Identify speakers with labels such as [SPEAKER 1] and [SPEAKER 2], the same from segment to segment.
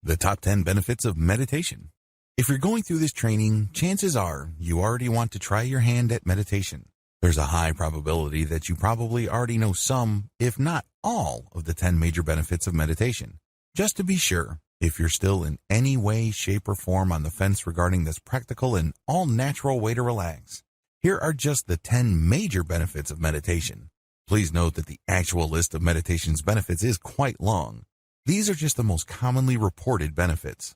[SPEAKER 1] The top 10 benefits of meditation. If you're going through this training, chances are you already want to try your hand at meditation. There's a high probability that you probably already know some, if not all, of the 10 major benefits of meditation. Just to be sure, if you're still in any way, shape, or form on the fence regarding this practical and all-natural way to relax, here are just the 10 major benefits of meditation. Please note that the actual list of meditation's benefits is quite long. These are just the most commonly reported benefits.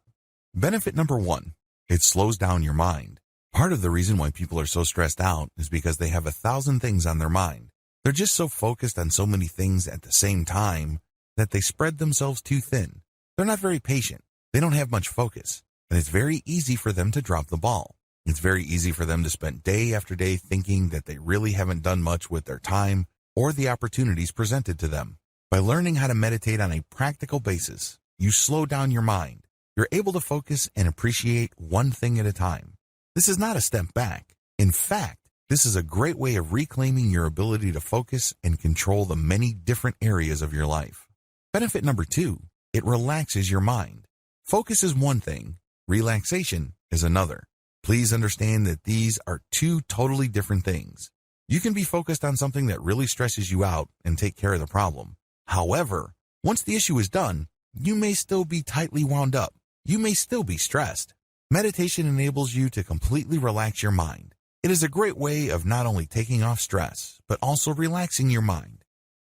[SPEAKER 1] Benefit number 1, it slows down your mind. Part of the reason why people are so stressed out is because they have 1,000 things on their mind. They're just so focused on so many things at the same time that they spread themselves too thin. They're not very patient. They don't have much focus, and it's very easy for them to drop the ball. It's very easy for them to spend day after day thinking that they really haven't done much with their time or the opportunities presented to them. By learning how to meditate on a practical basis, you slow down your mind. You're able to focus and appreciate one thing at a time. This is not a step back. In fact, this is a great way of reclaiming your ability to focus and control the many different areas of your life. Benefit number 2, it relaxes your mind. Focus is one thing, relaxation is another. Please understand that these are two totally different things. You can be focused on something that really stresses you out and take care of the problem. However, once the issue is done, you may still be tightly wound up. You may still be stressed. Meditation enables you to completely relax your mind. It is a great way of not only taking off stress, but also relaxing your mind.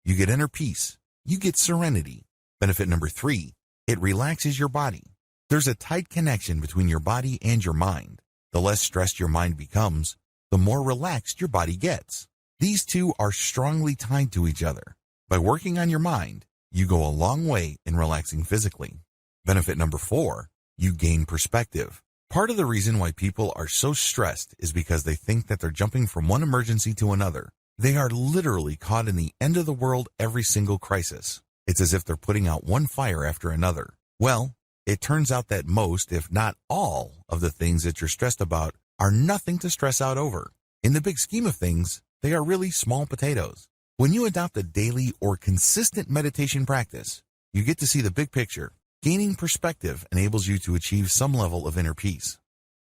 [SPEAKER 1] You get inner peace. You get serenity. Benefit number 3, it relaxes your body. There's a tight connection between your body and your mind. The less stressed your mind becomes, the more relaxed your body gets. These two are strongly tied to each other. By working on your mind, you go a long way in relaxing physically. Benefit number 4, you gain perspective. Part of the reason why people are so stressed is because they think that they're jumping from one emergency to another. They are literally caught in the end of the world every single crisis. It's as if they're putting out one fire after another. Well, it turns out that most, if not all, of the things that you're stressed about are nothing to stress out over. In the big scheme of things, they are really small potatoes. When you adopt a daily or consistent meditation practice, you get to see the big picture. Gaining perspective enables you to achieve some level of inner peace.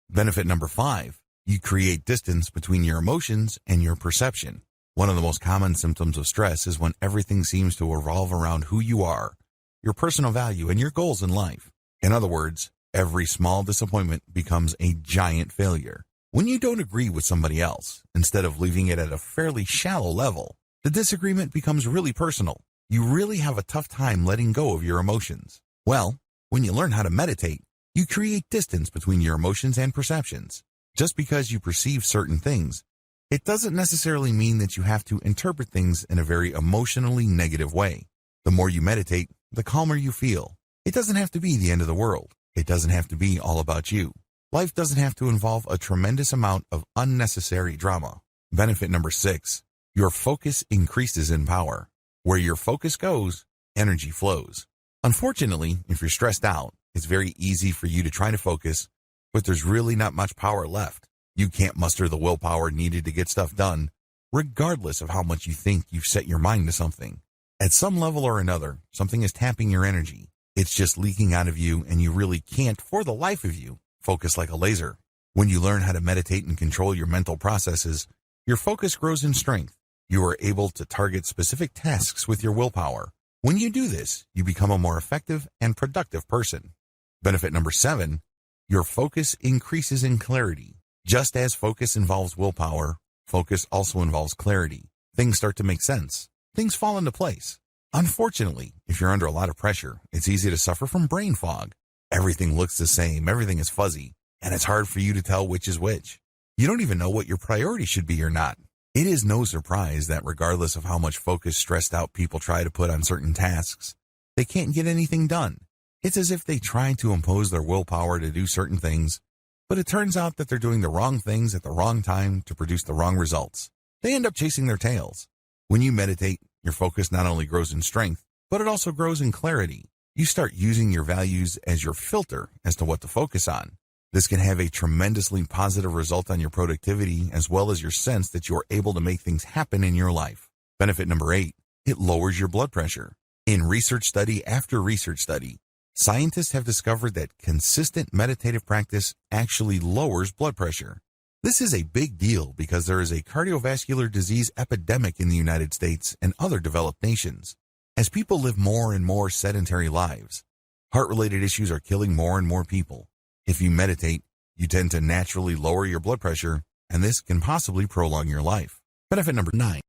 [SPEAKER 1] Benefit number 5, you create distance between your emotions and your perception. One of the most common symptoms of stress is when everything seems to revolve around who you are, your personal value, and your goals in life. In other words, every small disappointment becomes a giant failure. When you don't agree with somebody else, instead of leaving it at a fairly shallow level, the disagreement becomes really personal. You really have a tough time letting go of your emotions. Well, when you learn how to meditate, you create distance between your emotions and perceptions. Just because you perceive certain things, it doesn't necessarily mean that you have to interpret things in a very emotionally negative way. The more you meditate, the calmer you feel. It doesn't have to be the end of the world. It doesn't have to be all about you. Life doesn't have to involve a tremendous amount of unnecessary drama. Benefit number 6, your focus increases in power. Where your focus goes, energy flows. Unfortunately, if you're stressed out, it's very easy for you to try to focus, but there's really not much power left. You can't muster the willpower needed to get stuff done, regardless of how much you think you've set your mind to something. At some level or another, something is tapping your energy. It's just leaking out of you, and you really can't, for the life of you, focus like a laser. When you learn how to meditate and control your mental processes, your focus grows in strength. You are able to target specific tasks with your willpower. When you do this, you become a more effective and productive person. Benefit number 7, your focus increases in clarity. Just as focus involves willpower, focus also involves clarity. Things start to make sense. Things fall into place. Unfortunately, if you're under a lot of pressure, it's easy to suffer from brain fog. Everything looks the same, everything is fuzzy, and it's hard for you to tell which is which. You don't even know what your priority should be or not. It is no surprise that regardless of how much focus stressed out people try to put on certain tasks, they can't get anything done. It's as if they try to impose their willpower to do certain things, but it turns out that they're doing the wrong things at the wrong time to produce the wrong results. They end up chasing their tails. When you meditate, your focus not only grows in strength, but it also grows in clarity. You start using your values as your filter as to what to focus on. This can have a tremendously positive result on your productivity as well as your sense that you're able to make things happen in your life. Benefit number 8, it lowers your blood pressure. In research study after research study, Scientists have discovered that consistent meditative practice actually lowers blood pressure. This is a big deal because there is a cardiovascular disease epidemic in the United States and other developed nations. As people live more and more sedentary lives, heart-related issues are killing more and more people. If you meditate, you tend to naturally lower your blood pressure, and this can possibly prolong your life. Benefit number 9.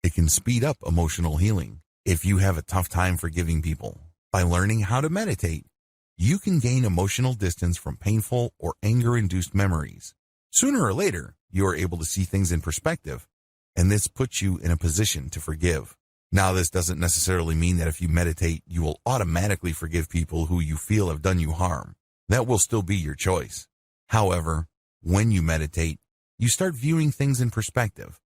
[SPEAKER 1] It can speed up emotional healing. If you have a tough time forgiving people, by learning how to meditate, you can gain emotional distance from painful or anger-induced memories. Sooner or later, you are able to see things in perspective, and this puts you in a position to forgive. Now, this doesn't necessarily mean that if you meditate, you will automatically forgive people who you feel have done you harm. That will still be your choice. However, when you meditate, you start viewing things in perspective,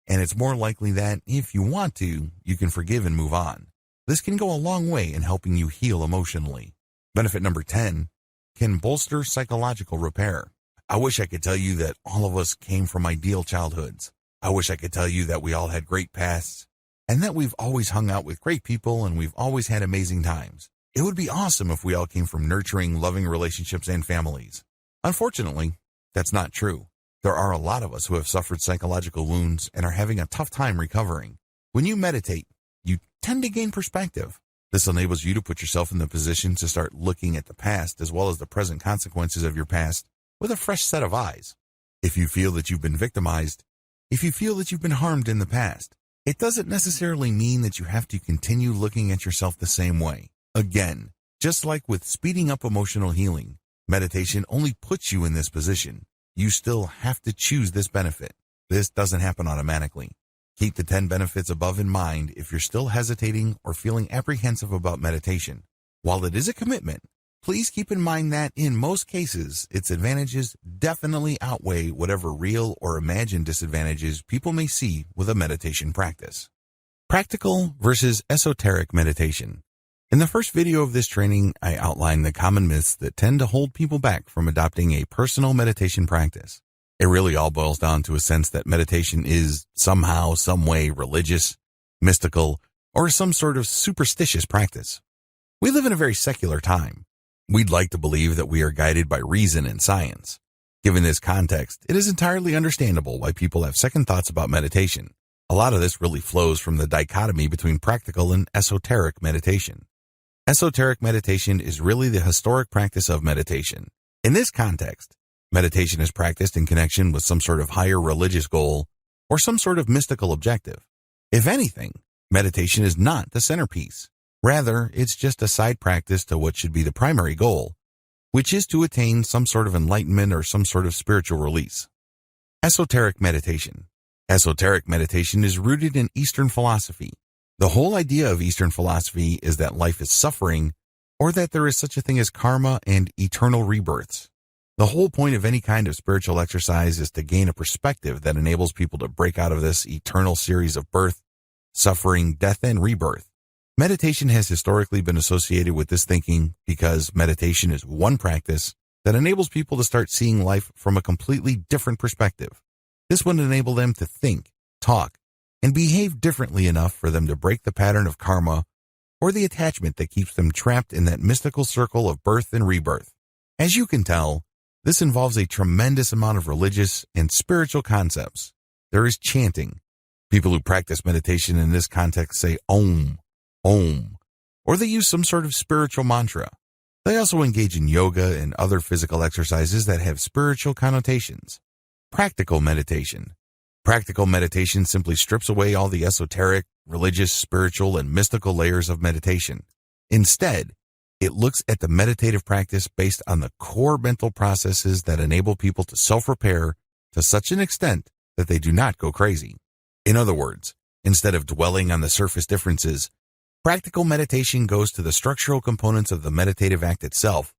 [SPEAKER 1] and it's more likely that, if you want to, you can forgive and move on. This can go a long way in helping you heal emotionally. Benefit number 10, can bolster psychological repair. I wish I could tell you that all of us came from ideal childhoods. I wish I could tell you that we all had great pasts, and that we've always hung out with great people and we've always had amazing times. It would be awesome if we all came from nurturing, loving relationships and families. Unfortunately, that's not true. There are a lot of us who have suffered psychological wounds and are having a tough time recovering. When you meditate, you tend to gain perspective. This enables you to put yourself in the position to start looking at the past as well as the present consequences of your past with a fresh set of eyes. If you feel that you've been victimized, if you feel that you've been harmed in the past, it doesn't necessarily mean that you have to continue looking at yourself the same way. Again, just like with speeding up emotional healing, meditation only puts you in this position. You still have to choose this benefit. This doesn't happen automatically. Keep the 10 benefits above in mind if you're still hesitating or feeling apprehensive about meditation. While it is a commitment, please keep in mind that in most cases, its advantages definitely outweigh whatever real or imagined disadvantages people may see with a meditation practice. Practical versus esoteric meditation. In the first video of this training, I outlined the common myths that tend to hold people back from adopting a personal meditation practice. It really all boils down to a sense that meditation is somehow, some way religious, mystical, or some sort of superstitious practice. We live in a very secular time. We'd like to believe that we are guided by reason and science. Given this context, it is entirely understandable why people have second thoughts about meditation. A lot of this really flows from the dichotomy between practical and esoteric meditation. Esoteric meditation is really the historic practice of meditation. In this context, meditation is practiced in connection with some sort of higher religious goal or some sort of mystical objective. If anything, meditation is not the centerpiece. Rather, it's just a side practice to what should be the primary goal, which is to attain some sort of enlightenment or some sort of spiritual release. Esoteric meditation. Esoteric meditation is rooted in Eastern philosophy. The whole idea of Eastern philosophy is that life is suffering, or that there is such a thing as karma and eternal rebirths. The whole point of any kind of spiritual exercise is to gain a perspective that enables people to break out of this eternal series of birth, suffering, death, and rebirth. Meditation has historically been associated with this thinking because meditation is one practice that enables people to start seeing life from a completely different perspective. This would enable them to think, talk, and behave differently enough for them to break the pattern of karma or the attachment that keeps them trapped in that mystical circle of birth and rebirth. As you can tell, this involves a tremendous amount of religious and spiritual concepts. There is chanting. People who practice meditation in this context say Om, Om, or they use some sort of spiritual mantra. They also engage in yoga and other physical exercises that have spiritual connotations. Practical meditation. Practical meditation simply strips away all the esoteric, religious, spiritual, and mystical layers of meditation. Instead, it looks at the meditative practice based on the core mental processes that enable people to self-repair to such an extent that they do not go crazy. In other words, instead of dwelling on the surface differences, practical meditation goes to the structural components of the meditative act itself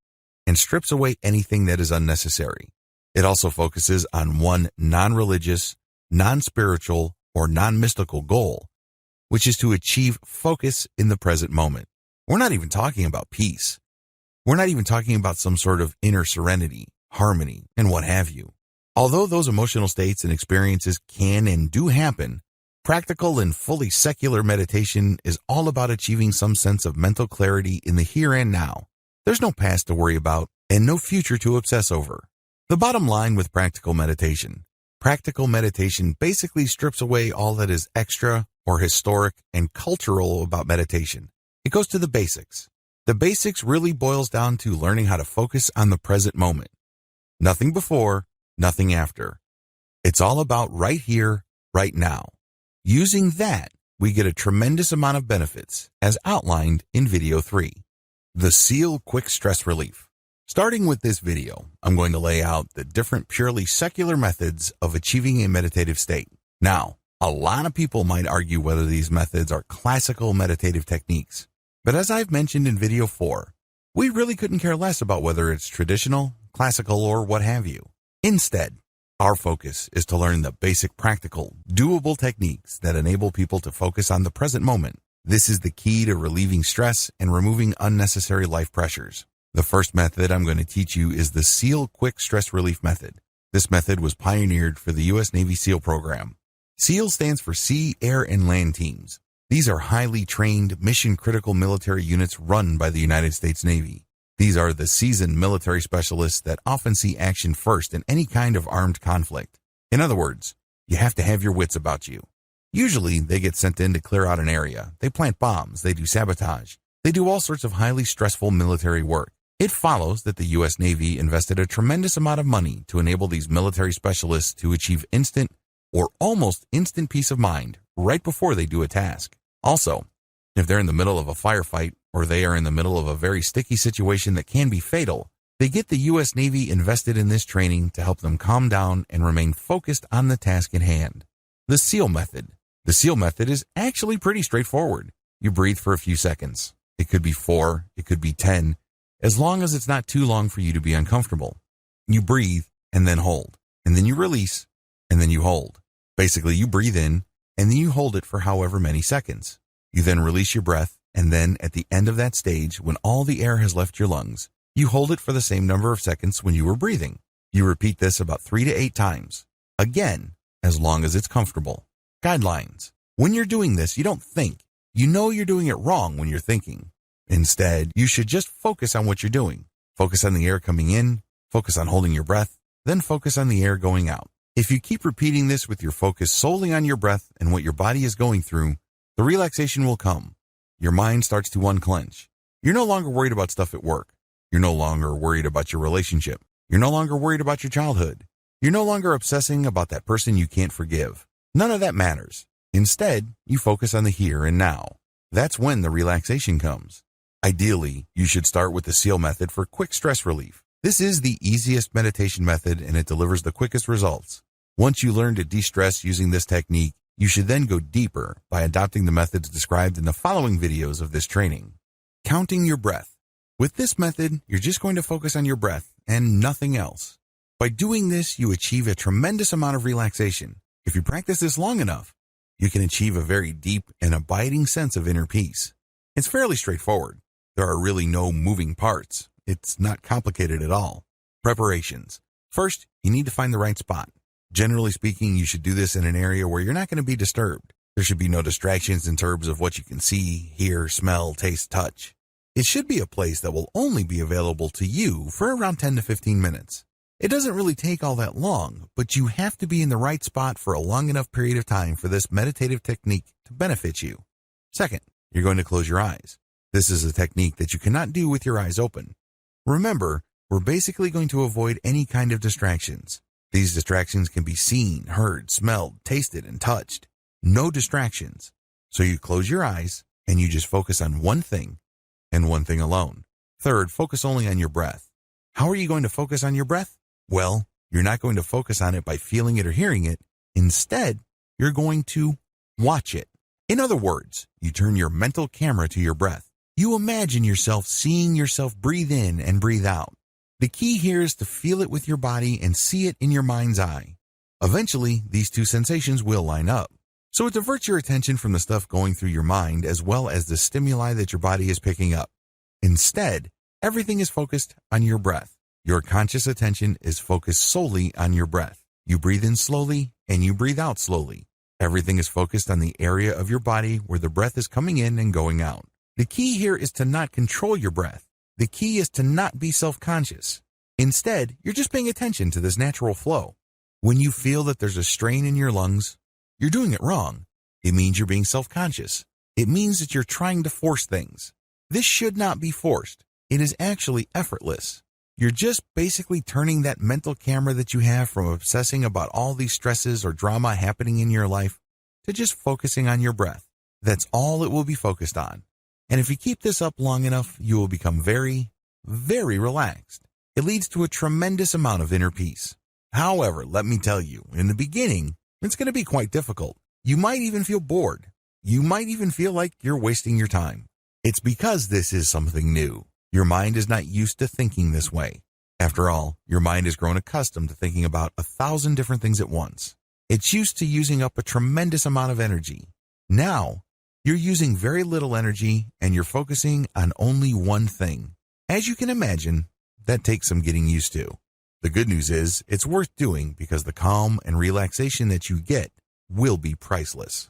[SPEAKER 1] and strips away anything that is unnecessary. It also focuses on one non-religious, non-spiritual, or non-mystical goal, which is to achieve focus in the present moment. We're not even talking about peace. We're not even talking about some sort of inner serenity, harmony, and what have you. Although those emotional states and experiences can and do happen, practical and fully secular meditation is all about achieving some sense of mental clarity in the here and now. There's no past to worry about and no future to obsess over. The bottom line with practical meditation basically strips away all that is extra or historic and cultural about meditation. It goes to the basics. The basics really boils down to learning how to focus on the present moment. Nothing before, nothing after. It's all about right here, right now. Using that, we get a tremendous amount of benefits, as outlined in video 3. The SEAL Quick Stress Relief. Starting with this video, I'm going to lay out the different purely secular methods of achieving a meditative state. Now, a lot of people might argue whether these methods are classical meditative techniques. But as I've mentioned in video 4, we really couldn't care less about whether it's traditional, classical, or what have you. Instead, our focus is to learn the basic practical, doable techniques that enable people to focus on the present moment. This is the key to relieving stress and removing unnecessary life pressures. The first method I'm going to teach you is the SEAL Quick Stress Relief Method. This method was pioneered for the U.S. Navy SEAL program. SEAL stands for Sea, Air, and Land Teams. These are highly trained, mission-critical military units run by the United States Navy. These are the seasoned military specialists that often see action first in any kind of armed conflict. In other words, you have to have your wits about you. Usually, they get sent in to clear out an area. They plant bombs. They do sabotage. They do all sorts of highly stressful military work. It follows that the U.S. Navy invested a tremendous amount of money to enable these military specialists to achieve instant or almost instant peace of mind right before they do a task. Also, if they're in the middle of a firefight or they are in the middle of a very sticky situation that can be fatal, they get the U.S. Navy invested in this training to help them calm down and remain focused on the task at hand. The SEAL method. The SEAL method is actually pretty straightforward. You breathe for a few seconds. It could be 4, it could be 10, as long as it's not too long for you to be uncomfortable. You breathe and then hold, and then you release, and then you hold. Basically, you breathe in, and then you hold it for however many seconds. You then release your breath, and then at the end of that stage, when all the air has left your lungs, you hold it for the same number of seconds when you were breathing. You repeat this about 3 to 8 times. Again, as long as it's comfortable. Guidelines. When you're doing this, you don't think. You know you're doing it wrong when you're thinking. Instead, you should just focus on what you're doing. Focus on the air coming in, focus on holding your breath, then focus on the air going out. If you keep repeating this with your focus solely on your breath and what your body is going through, the relaxation will come. Your mind starts to unclench. You're no longer worried about stuff at work. You're no longer worried about your relationship. You're no longer worried about your childhood. You're no longer obsessing about that person you can't forgive. None of that matters. Instead, you focus on the here and now. That's when the relaxation comes. Ideally, you should start with the SEAL method for quick stress relief. This is the easiest meditation method and it delivers the quickest results. Once you learn to de-stress using this technique, you should then go deeper by adopting the methods described in the following videos of this training. Counting your breath. With this method, you're just going to focus on your breath and nothing else. By doing this, you achieve a tremendous amount of relaxation. If you practice this long enough, you can achieve a very deep and abiding sense of inner peace. It's fairly straightforward. There are really no moving parts. It's not complicated at all. Preparations. First, you need to find the right spot. Generally speaking, you should do this in an area where you're not going to be disturbed. There should be no distractions in terms of what you can see, hear, smell, taste, touch. It should be a place that will only be available to you for around 10 to 15 minutes. It doesn't really take all that long, but you have to be in the right spot for a long enough period of time for this meditative technique to benefit you. Second, you're going to close your eyes. This is a technique that you cannot do with your eyes open. Remember, we're basically going to avoid any kind of distractions. These distractions can be seen, heard, smelled, tasted, and touched. No distractions. So you close your eyes and you just focus on one thing and one thing alone. Third, focus only on your breath. How are you going to focus on your breath? Well, you're not going to focus on it by feeling it or hearing it. Instead, you're going to watch it. In other words, you turn your mental camera to your breath. You imagine yourself seeing yourself breathe in and breathe out. The key here is to feel it with your body and see it in your mind's eye. Eventually, these two sensations will line up. So it diverts your attention from the stuff going through your mind as well as the stimuli that your body is picking up. Instead, everything is focused on your breath. Your conscious attention is focused solely on your breath. You breathe in slowly and you breathe out slowly. Everything is focused on the area of your body where the breath is coming in and going out. The key here is to not control your breath. The key is to not be self-conscious. Instead, you're just paying attention to this natural flow. When you feel that there's a strain in your lungs, you're doing it wrong. It means you're being self-conscious. It means that you're trying to force things. This should not be forced. It is actually effortless. You're just basically turning that mental camera that you have from obsessing about all these stresses or drama happening in your life to just focusing on your breath. That's all it will be focused on. And if you keep this up long enough, you will become very, very relaxed. It leads to a tremendous amount of inner peace. However, let me tell you, in the beginning, it's going to be quite difficult. You might even feel bored. You might even feel like you're wasting your time. It's because this is something new. Your mind is not used to thinking this way. After all, your mind has grown accustomed to thinking about 1,000 different things at once. It's used to using up a tremendous amount of energy. Now, you're using very little energy and you're focusing on only one thing. As you can imagine, that takes some getting used to. The good news is it's worth doing because the calm and relaxation that you get will be priceless.